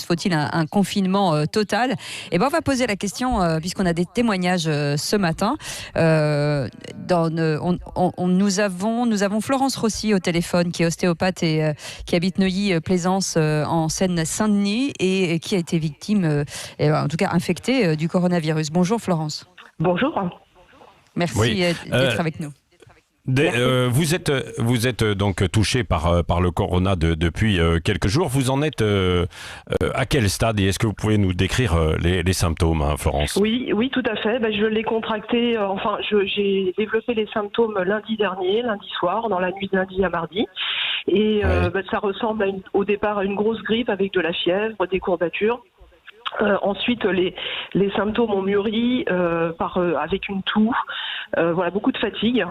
Faut-il un confinement total? Et ben, on va poser la question, puisqu'on a des témoignages ce matin. Nous avons Florence Rossi au téléphone, qui est ostéopathe et qui habite Neuilly-Plaisance en Seine-Saint-Denis et qui a été victime, en tout cas infectée du coronavirus. Bonjour Florence. Bonjour. Merci d'être avec nous. Vous êtes donc touché par le corona depuis quelques jours. Vous en êtes à quel stade et est-ce que vous pouvez nous décrire les symptômes, hein, Florence? Oui, tout à fait. Je l'ai contracté. J'ai développé les symptômes lundi soir, dans la nuit de lundi à mardi. Et ça ressemble au départ à une grosse grippe avec de la fièvre, des courbatures. Ensuite, les symptômes ont mûri avec une toux, beaucoup de fatigue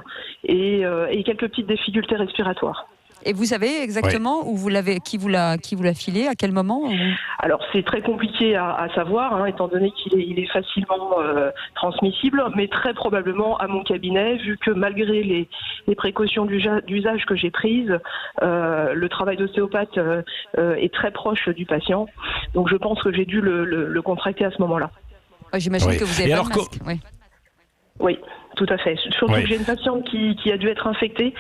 et quelques petites difficultés respiratoires. Et vous savez exactement qui vous l'a filé, à quel moment? Alors c'est très compliqué à savoir, hein, étant donné qu'il est facilement transmissible, mais très probablement à mon cabinet, vu que malgré les précautions d'usage que j'ai prises, le travail d'ostéopathe est très proche du patient. Donc je pense que j'ai dû le contracter à ce moment-là. J'imagine que vous avez pas de masque. Oui, tout à fait. Surtout que j'ai une patiente qui a dû être infectée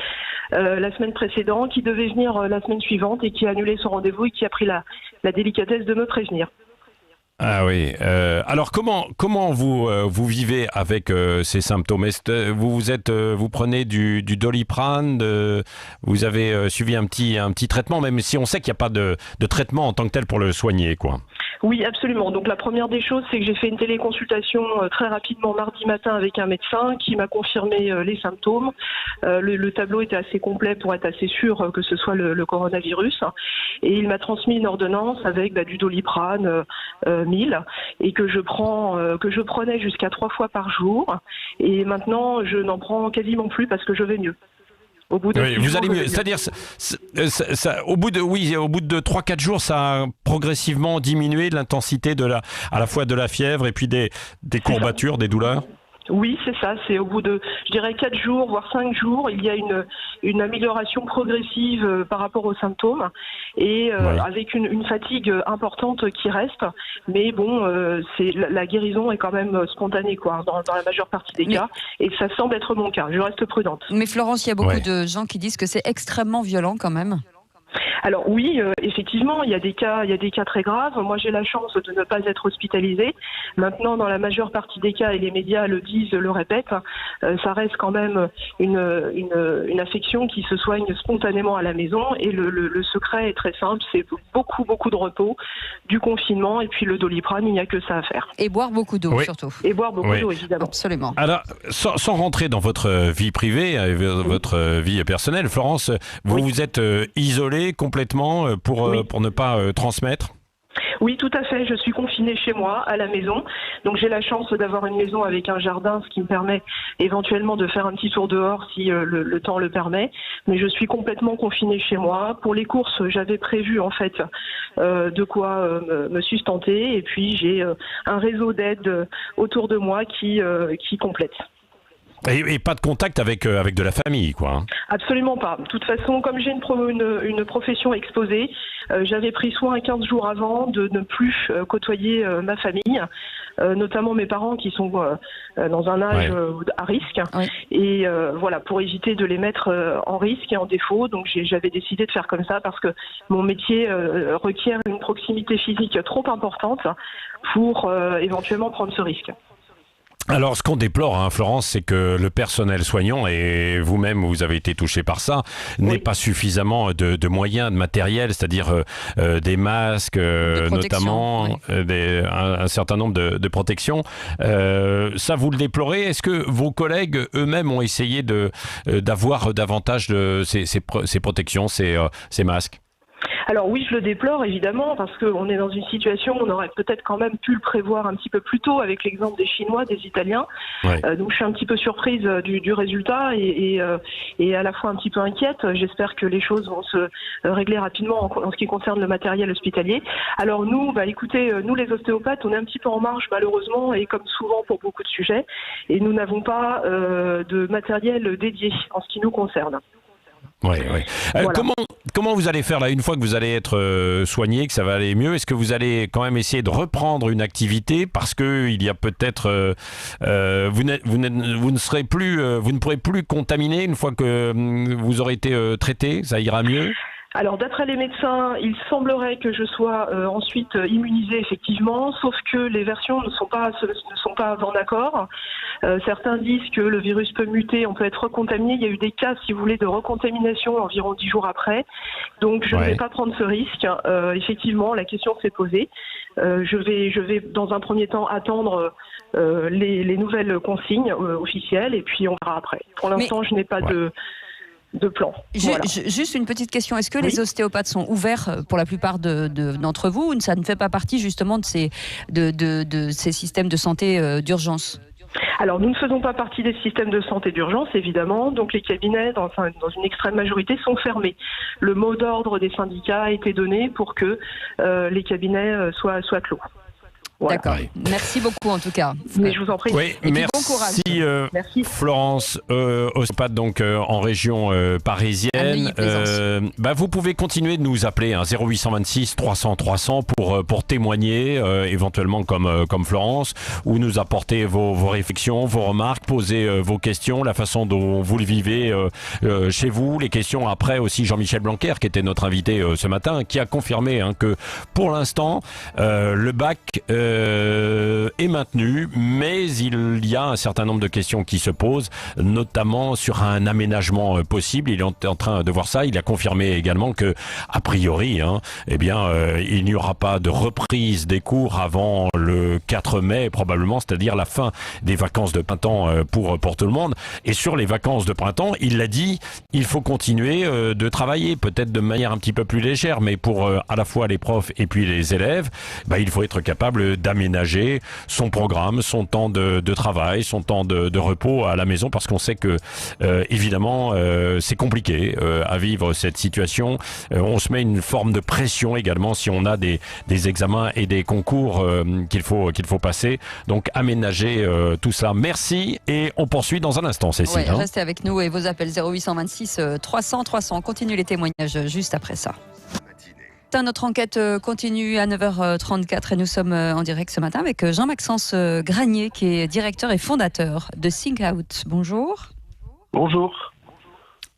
la semaine précédente, qui devait venir la semaine suivante et qui a annulé son rendez-vous et qui a pris la délicatesse de me prévenir. Ah oui. Alors comment vous vivez avec ces symptômes? Vous prenez du Doliprane, vous avez suivi un petit traitement, même si on sait qu'il n'y a pas de traitement en tant que tel pour le soigner, quoi. Oui, absolument. Donc la première des choses, c'est que j'ai fait une téléconsultation très rapidement mardi matin avec un médecin qui m'a confirmé les symptômes. Le tableau était assez complet pour être assez sûr que ce soit le coronavirus. Et il m'a transmis une ordonnance avec du Doliprane 1000 et que je prenais jusqu'à 3 fois par jour. Et maintenant, je n'en prends quasiment plus parce que je vais mieux. Au bout de vous allez mieux. C'est-à-dire, au bout de 3-4 jours, ça a progressivement diminué l'intensité à la fois de la fièvre et puis des courbatures, des douleurs? Oui, c'est ça. C'est au bout de, je dirais, 4 jours, voire 5 jours, il y a une amélioration progressive par rapport aux symptômes et avec une fatigue importante qui reste. Mais bon, la guérison est quand même spontanée, quoi, dans la majeure partie des cas. Et ça semble être mon cas. Je reste prudente. Mais Florence, il y a beaucoup de gens qui disent que c'est extrêmement violent quand même. Alors oui, effectivement, il y a des cas très graves. Moi, j'ai la chance de ne pas être hospitalisée. Maintenant, dans la majeure partie des cas, et les médias le disent, le répètent, ça reste quand même une affection qui se soigne spontanément à la maison. Et le secret est très simple, c'est beaucoup de repos, du confinement et puis le Doliprane, il n'y a que ça à faire. Et boire beaucoup d'eau surtout. Et boire beaucoup d'eau, évidemment. Absolument. Alors, sans rentrer dans votre vie privée, votre vie personnelle, Florence, vous êtes isolée complètement pour ne pas transmettre? Oui, tout à fait. Je suis confinée chez moi, à la maison. Donc j'ai la chance d'avoir une maison avec un jardin, ce qui me permet éventuellement de faire un petit tour dehors si le temps le permet. Mais je suis complètement confinée chez moi. Pour les courses, j'avais prévu en fait de quoi me sustenter. Et puis j'ai un réseau d'aide autour de moi qui complète. Et pas de contact avec de la famille, quoi. Hein. Absolument pas. De toute façon, comme j'ai une profession exposée, j'avais pris soin 15 jours avant de ne plus côtoyer ma famille, notamment mes parents qui sont dans un âge à risque. Et pour éviter de les mettre en risque et en défaut. Donc j'avais décidé de faire comme ça parce que mon métier requiert une proximité physique trop importante pour éventuellement prendre ce risque. Alors, ce qu'on déplore, hein, Florence, c'est que le personnel soignant, et vous-même, vous avez été touché par ça, n'ait pas suffisamment de moyens, de matériel, c'est-à-dire des masques, notamment, un certain nombre de protections. Ça, vous le déplorez. Est-ce que vos collègues eux-mêmes ont essayé d'avoir davantage de ces protections, ces masques? Alors oui, je le déplore évidemment parce qu'on est dans une situation où on aurait peut-être quand même pu le prévoir un petit peu plus tôt avec l'exemple des Chinois, des Italiens. Donc je suis un petit peu surprise du résultat et à la fois un petit peu inquiète. J'espère que les choses vont se régler rapidement en ce qui concerne le matériel hospitalier. Alors nous, écoutez, nous les ostéopathes, on est un petit peu en marge malheureusement et comme souvent pour beaucoup de sujets et nous n'avons pas de matériel dédié en ce qui nous concerne. Oui, oui. Voilà. Comment vous allez faire là, une fois que vous allez être soigné, que ça va aller mieux? Est-ce que vous allez quand même essayer de reprendre une activité parce que il y a peut-être vous ne pourrez plus contaminer une fois que vous aurez été traité, ça ira mieux? Alors, d'après les médecins, il semblerait que je sois ensuite immunisée, effectivement, sauf que les versions ne sont pas en accord. Certains disent que le virus peut muter, on peut être recontaminé. Il y a eu des cas, si vous voulez, de recontamination environ 10 jours après. Donc, je ne vais pas prendre ce risque. Effectivement, la question s'est posée. Je vais, dans un premier temps, attendre les nouvelles consignes officielles et puis on verra après. Pour l'instant, je n'ai pas de plan. Voilà. Juste une petite question. Est-ce que les ostéopathes sont ouverts pour la plupart d'entre vous ou ça ne fait pas partie justement de ces systèmes de santé d'urgence? Alors, nous ne faisons pas partie des systèmes de santé d'urgence, évidemment. Donc, les cabinets, dans une extrême majorité, sont fermés. Le mot d'ordre des syndicats a été donné pour que les cabinets soient clos. Voilà. D'accord. Merci beaucoup en tout cas. Mais je vous en prie. Oui, merci, merci Florence, ostéopathe donc en région parisienne. Vous pouvez continuer de nous appeler 0826 300 300 pour témoigner éventuellement comme Florence, ou nous apporter vos réflexions, vos remarques, poser vos questions, la façon dont vous le vivez chez vous, les questions. Après aussi Jean-Michel Blanquer qui était notre invité ce matin, qui a confirmé que pour l'instant le bac est maintenu, mais il y a un certain nombre de questions qui se posent, notamment sur un aménagement possible. Il est en train de voir ça. Il a confirmé également que, a priori, il n'y aura pas de reprise des cours avant le 4 mai, probablement, c'est-à-dire la fin des vacances de printemps pour tout le monde. Et sur les vacances de printemps, il l'a dit, il faut continuer de travailler, peut-être de manière un petit peu plus légère, mais pour à la fois les profs et puis les élèves, il faut être capable d'aménager son programme, son temps de travail, son temps de repos à la maison, parce qu'on sait que évidemment c'est compliqué à vivre cette situation. On se met une forme de pression également si on a des examens et des concours qu'il faut passer. Donc aménager tout cela. Merci et on poursuit dans un instant, Cécile. Restez avec nous et vos appels 0826 300 300. On continue les témoignages juste après ça. Notre enquête continue à 9h34 et nous sommes en direct ce matin avec Jean-Maxence Granier qui est directeur et fondateur de Think Out. Bonjour. Bonjour.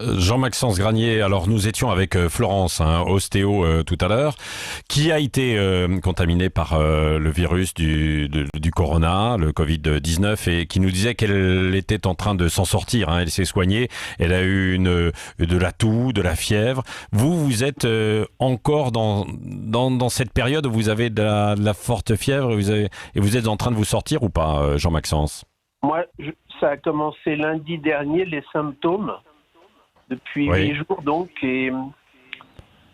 Jean-Maxence Granier, alors nous étions avec Florence, ostéo tout à l'heure, qui a été contaminée par le virus du corona, le Covid-19, et qui nous disait qu'elle était en train de s'en sortir. Elle s'est soignée, elle a eu de la toux, de la fièvre. Vous êtes encore dans cette période où vous avez de la forte fièvre et vous êtes en train de vous sortir ou pas, Jean-Maxence? Moi, ça a commencé lundi dernier, les symptômes. Depuis 8 jours donc, et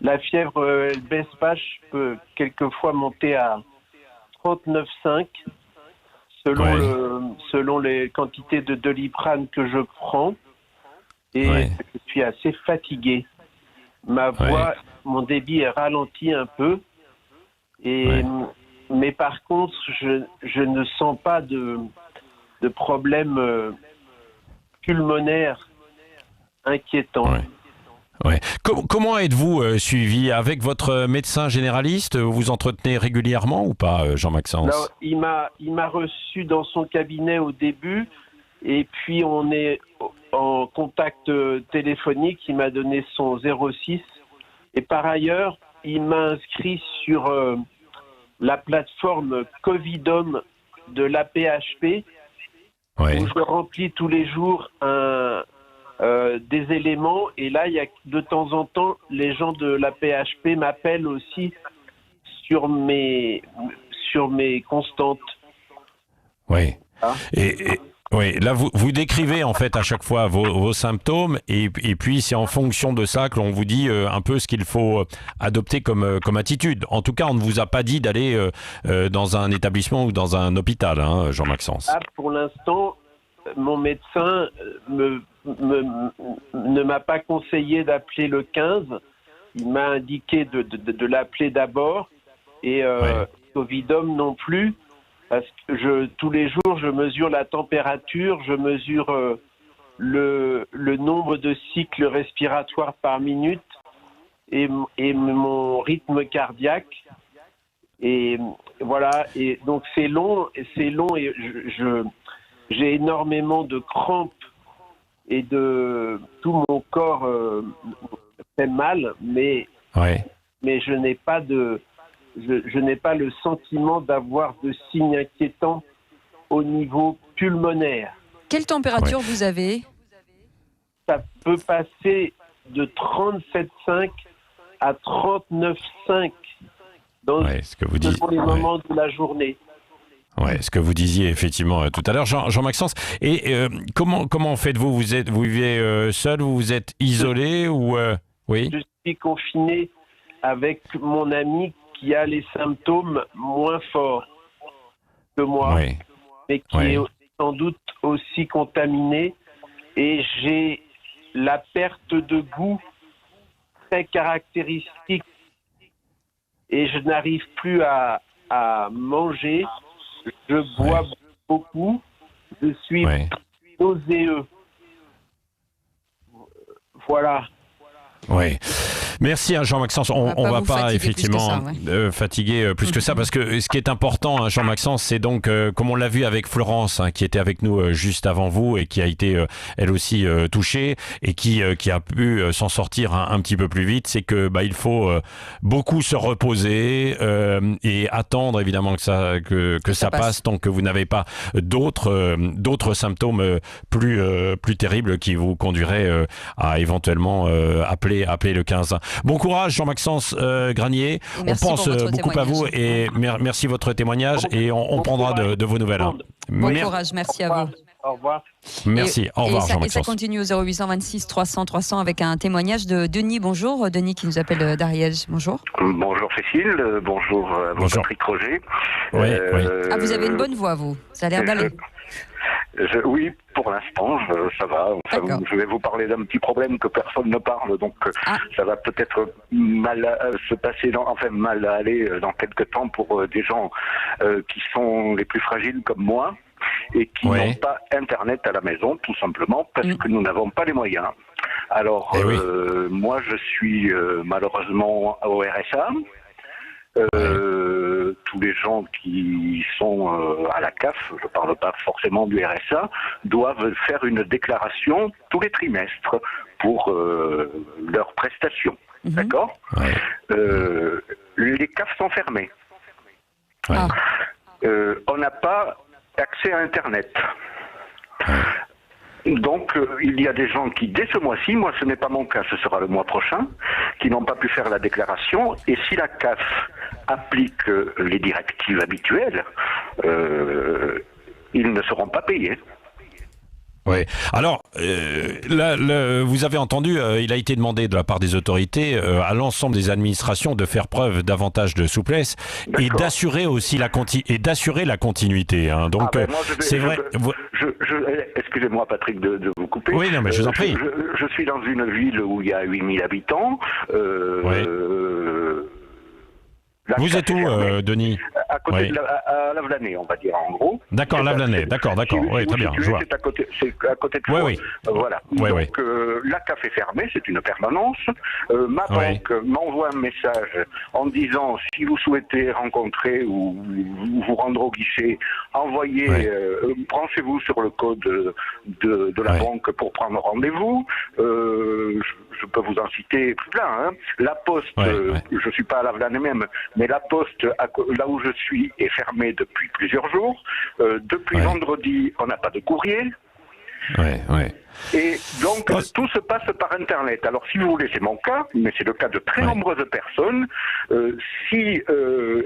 la fièvre elle baisse pas, je peux quelquefois monter à 39,5 selon les quantités de Doliprane que je prends, et je suis assez fatigué. Ma voix, mon débit est ralenti un peu, mais par contre je ne sens pas de problème pulmonaire inquiétant. Comment êtes-vous suivi? Avec votre médecin généraliste, vous vous entretenez régulièrement ou pas, Jean-Maxence? Alors, il m'a reçu dans son cabinet au début, et puis on est en contact téléphonique. Il m'a donné son 06, et par ailleurs il m'a inscrit sur la plateforme Covidom de l'AP-HP, où je remplis tous les jours des éléments, et là il y a de temps en temps les gens de la PHP m'appellent aussi sur mes constantes. Là vous décrivez en fait à chaque fois vos symptômes, et puis c'est en fonction de ça que l'on vous dit un peu ce qu'il faut adopter comme attitude. En tout cas, on ne vous a pas dit d'aller dans un établissement ou dans un hôpital, Jean-Maxence. Pour l'instant, mon médecin ne m'a pas conseillé d'appeler le 15. Il m'a indiqué de l'appeler d'abord, et Covidom non plus, parce que tous les jours je mesure la température, je mesure le nombre de cycles respiratoires par minute et mon rythme cardiaque. Et voilà, et donc c'est long et j'ai énormément de crampes et tout mon corps fait mal, mais je n'ai pas je n'ai pas le sentiment d'avoir de signes inquiétants au niveau pulmonaire. Quelle température vous avez? Ça peut passer de 37,5 à 39,5 dans les moments de la journée. Ouais, ce que vous disiez effectivement tout à l'heure, Jean-Maxence. Et comment faites-vous? Vous vivez seul, vous êtes isolé ou oui? Je suis confiné avec mon ami qui a les symptômes moins forts que moi, mais qui est sans doute aussi contaminé. Et j'ai la perte de goût très caractéristique et je n'arrive plus à manger. Je bois beaucoup, je suis nauséeux. Voilà. Oui. Merci Jean-Maxence. On va pas effectivement fatiguer plus que ça, parce que ce qui est important, Jean-Maxence, c'est donc, comme on l'a vu avec Florence, qui était avec nous juste avant vous et qui a été elle aussi touchée et qui a pu s'en sortir un petit peu plus vite, c'est que il faut beaucoup se reposer et attendre évidemment que ça passe tant que vous n'avez pas d'autres symptômes plus terribles qui vous conduiraient à éventuellement appeler le 15. Bon courage Jean-Maxence Granier. On pense beaucoup à vous et merci votre témoignage et on prendra de vos nouvelles. Bon courage, merci à vous. Au revoir. Merci, au revoir Jean-Maxence. Et ça continue au 0826 300 300 avec un témoignage de Denis. Bonjour, Denis qui nous appelle d'Ariège. Bonjour. Bonjour Cécile, bonjour Patrick Roger. Oui. Ah, vous avez une bonne voix, vous. Ça a l'air d'aller. Oui, pour l'instant, ça va. Enfin, je vais vous parler d'un petit problème que personne ne parle, donc ça va peut-être mal se passer, mal aller dans quelques temps pour des gens qui sont les plus fragiles comme moi et qui n'ont pas Internet à la maison, tout simplement parce que nous n'avons pas les moyens. Alors, moi, je suis malheureusement au RSA. Tous les gens qui sont à la CAF, je ne parle pas forcément du RSA, doivent faire une déclaration tous les trimestres pour leurs prestations. D'accord ? Les CAF sont fermées. On n'a pas accès à Internet. Donc, il y a des gens qui, dès ce mois-ci, moi ce n'est pas mon cas, ce sera le mois prochain, qui n'ont pas pu faire la déclaration. Et si la CAF applique les directives habituelles, ils ne seront pas payés. Oui. Alors, là, vous avez entendu, il a été demandé de la part des autorités à l'ensemble des administrations de faire preuve davantage de souplesse et d'assurer aussi la continuité. Hein. Donc, c'est vrai. Excusez-moi, Patrick, de vous couper. Oui, non, mais je vous en prie. Je suis dans une ville où il y a 8000 habitants. Vous êtes où, Denis? À côté à Lavelanet, on va dire, en gros. D'accord, Lavelanet, d'accord. Oui, très bien, je vois. C'est à côté de Fort. Voilà. Donc, la CAF est fermée, c'est une permanence. Ma banque m'envoie un message en disant, si vous souhaitez rencontrer ou vous rendre au guichet, envoyez, branchez-vous sur le code de la banque pour prendre rendez-vous. Je peux vous en citer plein. Hein. La Poste, je suis pas à Lavelanet même, mais la Poste, là où je suis, est fermée depuis plusieurs jours. Depuis vendredi, on n'a pas de courrier. Et donc, tout se passe par Internet. Alors, si vous voulez, c'est mon cas, mais c'est le cas de très nombreuses personnes. Si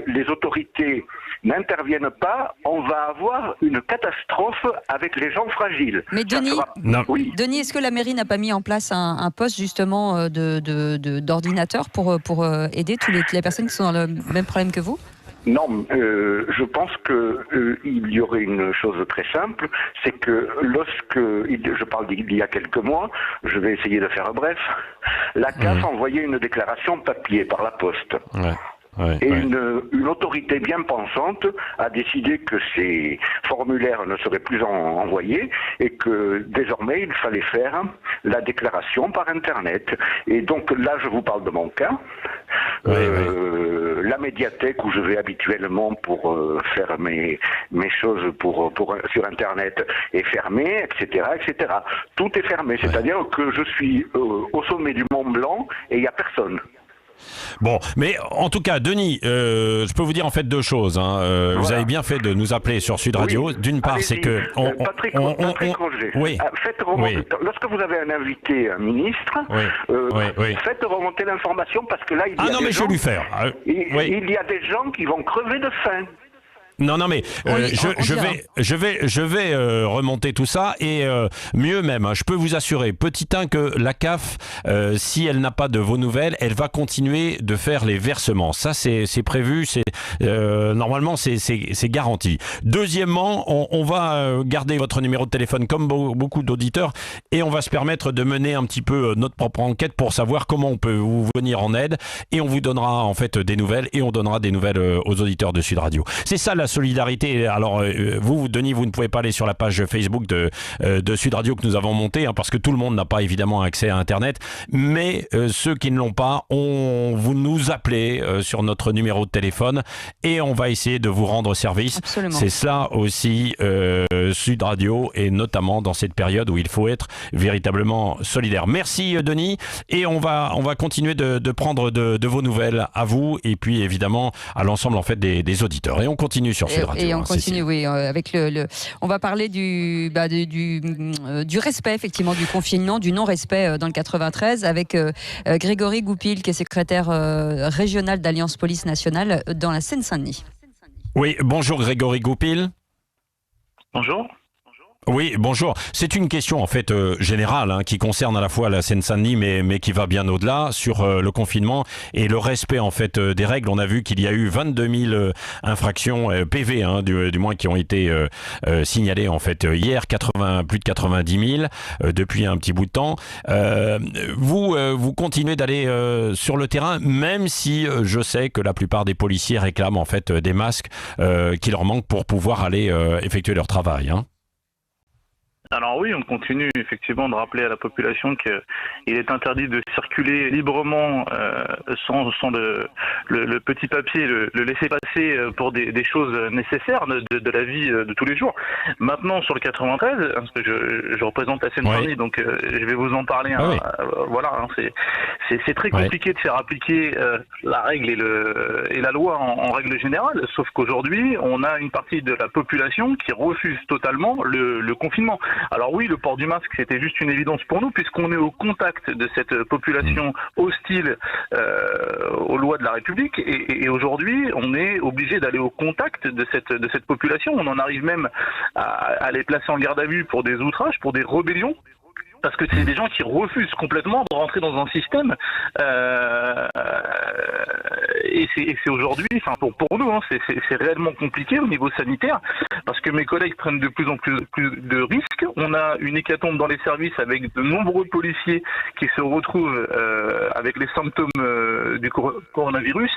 les autorités n'interviennent pas, on va avoir une catastrophe avec les gens fragiles. Mais Denis, Denis, est-ce que la mairie n'a pas mis en place un poste justement d'ordinateur pour aider toutes les personnes qui sont dans le même problème que vous ? Non, je pense qu'il y aurait une chose très simple, c'est que je parle d'il y a quelques mois, je vais essayer de faire bref, la CAF envoyait une déclaration papier par la poste. Et une autorité bien pensante a décidé que ces formulaires ne seraient plus envoyés et que désormais il fallait faire la déclaration par Internet. Et donc là, je vous parle de mon cas. La médiathèque où je vais habituellement pour faire mes choses sur Internet est fermée, etc., etc. Tout est fermé, c'est-à-dire que je suis au sommet du Mont Blanc et il n'y a personne. Bon, mais en tout cas, Denis, je peux vous dire en fait deux choses. Voilà. Vous avez bien fait de nous appeler sur Sud Radio. Oui. D'une part, c'est que... Patrick Roger, faites remonter, lorsque vous avez un invité, un ministre, faites remonter l'information parce que là, il y a des gens, je vais lui faire. Il y a des gens qui vont crever de faim. Non, mais je vais remonter tout ça et mieux même, je peux vous assurer, petit 1, que la CAF, si elle n'a pas de vos nouvelles, elle va continuer de faire les versements. Ça, c'est prévu, normalement, c'est garanti. Deuxièmement, on va garder votre numéro de téléphone comme beaucoup d'auditeurs et on va se permettre de mener un petit peu notre propre enquête pour savoir comment on peut vous venir en aide et on vous donnera en fait des nouvelles et on donnera des nouvelles aux auditeurs de Sud Radio. C'est ça la solidarité. Alors vous, Denis, vous ne pouvez pas aller sur la page Facebook de Sud Radio que nous avons montée, parce que tout le monde n'a pas évidemment accès à Internet, mais ceux qui ne l'ont pas, vous nous appelez sur notre numéro de téléphone et on va essayer de vous rendre service. Absolument. C'est ça aussi Sud Radio, et notamment dans cette période où il faut être véritablement solidaire. Merci Denis, et on va continuer de prendre de vos nouvelles à vous et puis évidemment à l'ensemble en fait des auditeurs, et on continue sur Sud Radio. Et on continue, oui, avec on va parler du respect, effectivement, du confinement, du non-respect dans le 93, avec Grégory Goupil, qui est secrétaire régional d'Alliance Police Nationale dans la Seine-Saint-Denis. Oui, bonjour Grégory Goupil. Bonjour. Oui, bonjour. C'est une question en fait générale qui concerne à la fois la Seine-Saint-Denis mais qui va bien au-delà sur le confinement et le respect en fait des règles. On a vu qu'il y a eu 22 000 infractions PV du moins qui ont été signalées en fait hier, plus de 90 000 depuis un petit bout de temps. Vous continuez d'aller sur le terrain, même si je sais que la plupart des policiers réclament en fait des masques qui leur manquent pour pouvoir aller effectuer leur travail. Alors oui, on continue effectivement de rappeler à la population qu'il est interdit de circuler librement sans le petit papier, le laisser-passer pour des choses nécessaires de la vie de tous les jours. Maintenant, sur le 93, parce que je représente la Seine-Saint-Denis, donc je vais vous en parler. Voilà, c'est très compliqué de faire appliquer la règle et la loi en règle générale, sauf qu'aujourd'hui, on a une partie de la population qui refuse totalement le confinement. Alors oui, le port du masque, c'était juste une évidence pour nous, puisqu'on est au contact de cette population hostile aux lois de la République, et aujourd'hui, on est obligé d'aller au contact de cette population. On en arrive même à les placer en garde à vue pour des outrages, pour des rébellions, parce que c'est des gens qui refusent complètement de rentrer dans un système et c'est aujourd'hui, enfin pour nous, c'est réellement compliqué au niveau sanitaire, parce que mes collègues prennent de plus en plus de risques. On a une hécatombe dans les services avec de nombreux policiers qui se retrouvent avec les symptômes du coronavirus.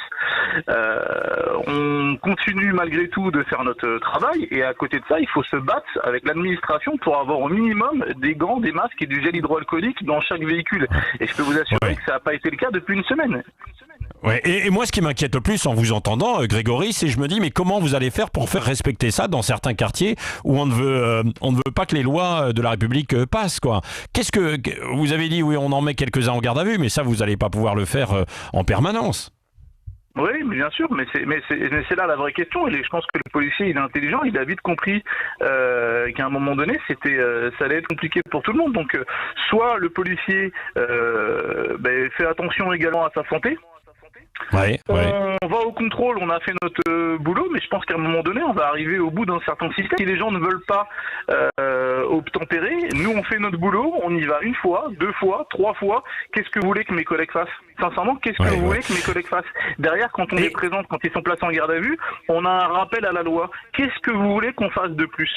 On continue malgré tout de faire notre travail, et à côté de ça, il faut se battre avec l'administration pour avoir au minimum des gants, des masques et du gel hydroalcoolique dans chaque véhicule. Et je peux vous assurer que ça n'a pas été le cas depuis une semaine. Ouais. Et moi, ce qui m'inquiète le plus en vous entendant, Grégory, c'est je me dis, mais comment vous allez faire pour faire respecter ça dans certains quartiers où on ne veut pas que les lois de la République passent, quoi. Qu'est-ce que vous avez dit? Oui, on en met quelques-uns en garde à vue, mais ça, vous n'allez pas pouvoir le faire en permanence. Oui, mais bien sûr, mais c'est là la vraie question. Et je pense que le policier, il est intelligent, il a vite compris qu'à un moment donné, ça allait être compliqué pour tout le monde. Donc, soit le policier fait attention également à sa santé. On va au contrôle, on a fait notre boulot, mais je pense qu'à un moment donné, on va arriver au bout d'un certain système. Si les gens ne veulent pas obtempérer, nous on fait notre boulot, on y va une fois, 2 fois, 3 fois. Qu'est-ce que vous voulez que mes collègues fassent? Sincèrement, qu'est-ce que vous voulez que mes collègues fassent? Derrière, quand on les présente, quand ils sont placés en garde à vue, on a un rappel à la loi. Qu'est-ce que vous voulez qu'on fasse de plus?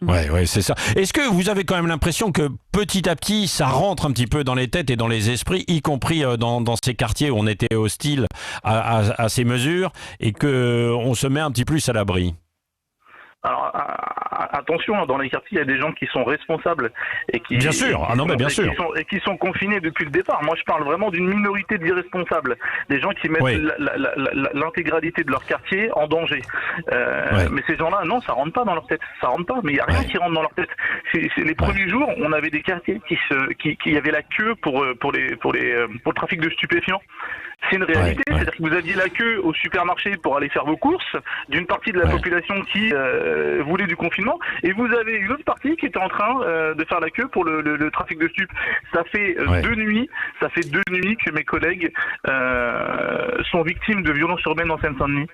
Ouais, c'est ça. Est-ce que vous avez quand même l'impression que petit à petit, ça rentre un petit peu dans les têtes et dans les esprits, y compris dans ces quartiers où on était hostile à ces mesures, et que on se met un petit peu plus à l'abri? Alors attention, dans les quartiers, il y a des gens qui sont responsables et qui bien sûr, bien sûr, qui sont confinés depuis le départ. Moi, je parle vraiment d'une minorité d'irresponsables, des gens qui mettent l'intégralité de leur quartier en danger. Mais ces gens-là, non, ça rentre pas dans leur tête, ça rentre pas. Mais il y a rien qui rentre dans leur tête. C'est les premiers jours, on avait des quartiers qui avaient la queue pour le trafic de stupéfiants. C'est une réalité, c'est-à-dire que vous aviez la queue au supermarché pour aller faire vos courses d'une partie de la population qui voulait du confinement, et vous avez une autre partie qui était en train de faire la queue pour le trafic de stupes. Ça fait 2 nuits que mes collègues sont victimes de violences urbaines en Seine-Saint-Denis.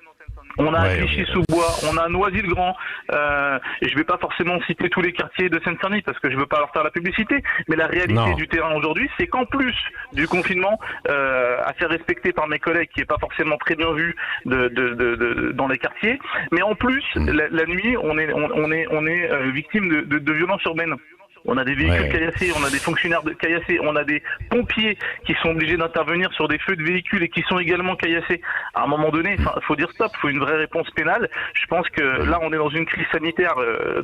On a Clichy-sous-Bois, on a Noisy-le-Grand, et je vais pas forcément citer tous les quartiers de Seine-Saint-Denis parce que je veux pas leur faire la publicité, mais la réalité du terrain aujourd'hui, c'est qu'en plus du confinement, assez respecté par mes collègues, qui est pas forcément très bien vu dans les quartiers, mais en plus, la nuit, on est victime de violences urbaines. On a des véhicules caillassés, on a des fonctionnaires caillassés, on a des pompiers qui sont obligés d'intervenir sur des feux de véhicules et qui sont également caillassés. À un moment donné, il faut dire stop, il faut une vraie réponse pénale. Je pense que là, on est dans une crise sanitaire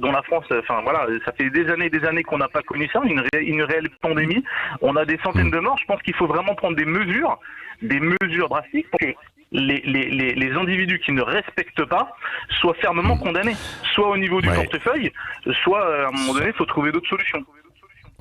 dont la France, ça fait des années qu'on n'a pas connu ça, une réelle pandémie. On a des centaines de morts. Je pense qu'il faut vraiment prendre des mesures drastiques pour que les individus qui ne respectent pas soient fermement condamnés, soit au niveau du portefeuille, soit à un moment donné, il faut trouver d'autres solutions.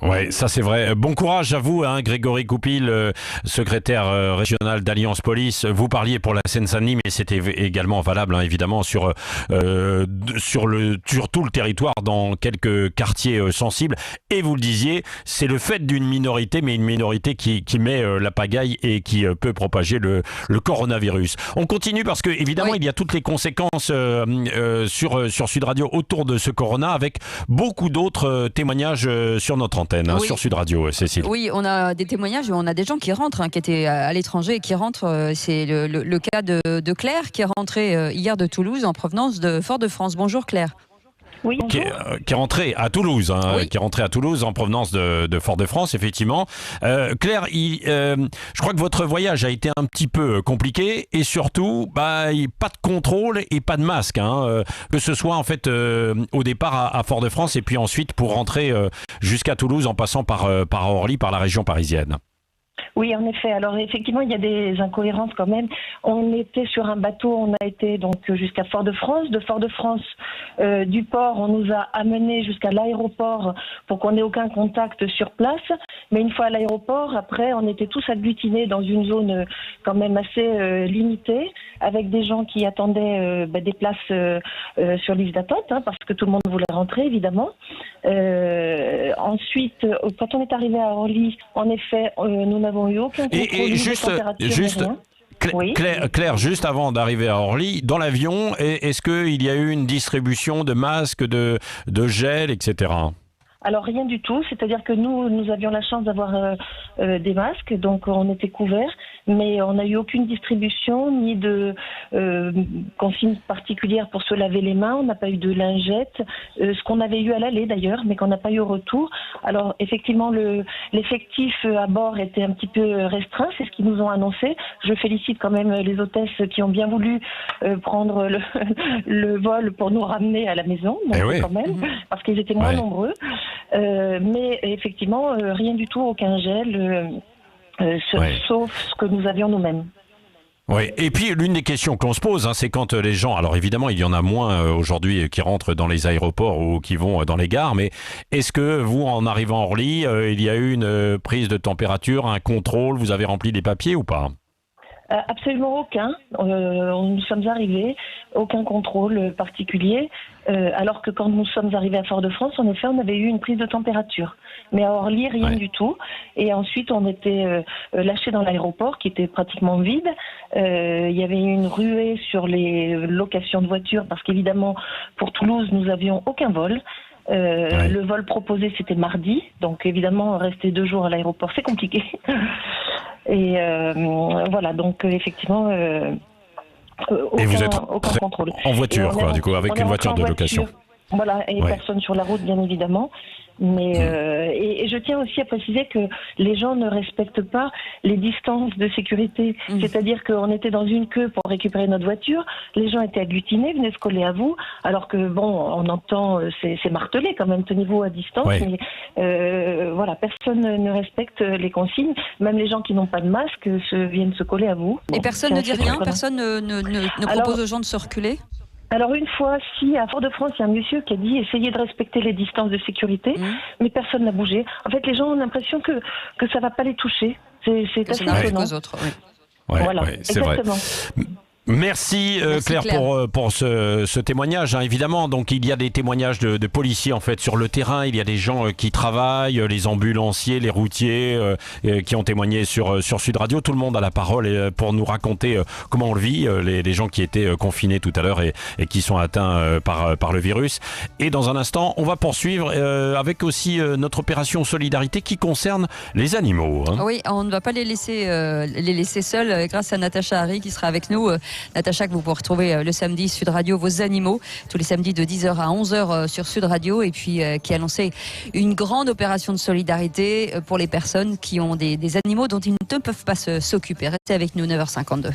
Ouais, ça c'est vrai. Bon courage à vous, Grégory Goupil, secrétaire régional d'Alliance Police. Vous parliez pour la Seine-Saint-Denis, mais c'était également valable, évidemment, sur tout le territoire, dans quelques quartiers sensibles. Et vous le disiez, c'est le fait d'une minorité, mais une minorité qui met la pagaille et qui peut propager le coronavirus. On continue parce que, évidemment, il y a toutes les conséquences sur Sud Radio autour de ce corona, avec beaucoup d'autres témoignages sur notre antenne. Sur Sud Radio, Cécile. Oui, on a des témoignages, on a des gens qui rentrent, qui étaient à l'étranger et qui rentrent. C'est le cas de Claire qui est rentrée hier de Toulouse en provenance de Fort-de-France. Bonjour Claire. Oui, qui est rentré à Toulouse, qui est rentré à Toulouse en provenance de Fort-de-France, effectivement. Claire, je crois que votre voyage a été un petit peu compliqué, et surtout, pas de contrôle et pas de masque, que ce soit en fait au départ à Fort-de-France et puis ensuite pour rentrer jusqu'à Toulouse en passant par Orly, par la région parisienne. Oui, en effet. Alors effectivement, il y a des incohérences quand même. On était sur un bateau, on a été donc jusqu'à Fort-de-France. De Fort-de-France, du port, on nous a amenés jusqu'à l'aéroport pour qu'on n'ait aucun contact sur place. Mais une fois à l'aéroport, après, on était tous agglutinés dans une zone quand même assez limitée, avec des gens qui attendaient des places sur liste d'attente, parce que tout le monde voulait rentrer, évidemment. Ensuite, quand on est arrivé à Orly, en effet, nous n'avons eu aucun contrôle de température. Claire, juste avant d'arriver à Orly, dans l'avion, est-ce qu'il y a eu une distribution de masques, de gel, etc.? Alors rien du tout, c'est-à-dire que nous avions la chance d'avoir des masques, donc on était couverts, mais on n'a eu aucune distribution ni de consigne particulière pour se laver les mains. On n'a pas eu de lingettes, ce qu'on avait eu à l'aller d'ailleurs, mais qu'on n'a pas eu au retour. Alors effectivement, l'effectif à bord était un petit peu restreint, c'est ce qu'ils nous ont annoncé. Je félicite quand même les hôtesses qui ont bien voulu prendre le vol pour nous ramener à la maison, donc quand même, parce qu'ils étaient moins nombreux. Mais effectivement, rien du tout, aucun gel, sauf ce que nous avions nous-mêmes. Oui, et puis l'une des questions qu'on se pose, c'est quand les gens, alors évidemment il y en a moins aujourd'hui qui rentrent dans les aéroports ou qui vont dans les gares, mais est-ce que vous, en arrivant à Orly, il y a eu une prise de température, un contrôle, vous avez rempli les papiers ou pas ? Absolument aucun. Nous sommes arrivés, aucun contrôle particulier, alors que quand nous sommes arrivés à Fort-de-France, en effet, on avait eu une prise de température. Mais à Orly, rien du tout. Et ensuite, on était lâchés dans l'aéroport, qui était pratiquement vide. Il y avait une ruée sur les locations de voitures, parce qu'évidemment, pour Toulouse, nous n'avions aucun vol. Le vol proposé, c'était mardi. Donc, évidemment, rester 2 jours à l'aéroport, c'est compliqué. Et voilà, donc effectivement, et vous êtes aucun contrôle. En voiture, du coup, avec une voiture de location. Voilà, et personne sur la route, bien évidemment. Mais et je tiens aussi à préciser que les gens ne respectent pas les distances de sécurité. C'est-à-dire qu'on était dans une queue pour récupérer notre voiture, les gens étaient agglutinés, venaient se coller à vous, alors que bon, on entend, c'est martelé quand même, tenez-vous à distance. Mais voilà, personne ne respecte les consignes. Même les gens qui n'ont pas de masque viennent se coller à vous. Et personne ne dit rien, personne ne propose aux gens de se reculer. Alors une fois, si à Fort-de-France, il y a un monsieur qui a dit essayez de respecter les distances de sécurité, mais personne n'a bougé. En fait, les gens ont l'impression que ça va pas les toucher. C'est assez étonnant. Aux autres, oui. Voilà, c'est exactement. Vrai. Merci Claire pour ce témoignage. Évidemment, donc il y a des témoignages de policiers en fait sur le terrain. Il y a des gens qui travaillent, les ambulanciers, les routiers qui ont témoigné sur Sud Radio. Tout le monde a la parole pour nous raconter comment on le vit. Les gens qui étaient confinés tout à l'heure et qui sont atteints par le virus. Et dans un instant, on va poursuivre avec aussi notre opération Solidarité qui concerne les animaux. Oui, on ne va pas les laisser seuls grâce à Natacha Harry qui sera avec nous. Natacha, que vous pouvez retrouver le samedi Sud Radio, vos animaux, tous les samedis de 10h à 11h sur Sud Radio, et puis qui a lancé une grande opération de solidarité pour les personnes qui ont des animaux dont ils ne peuvent pas s'occuper. Restez avec nous, 9h52.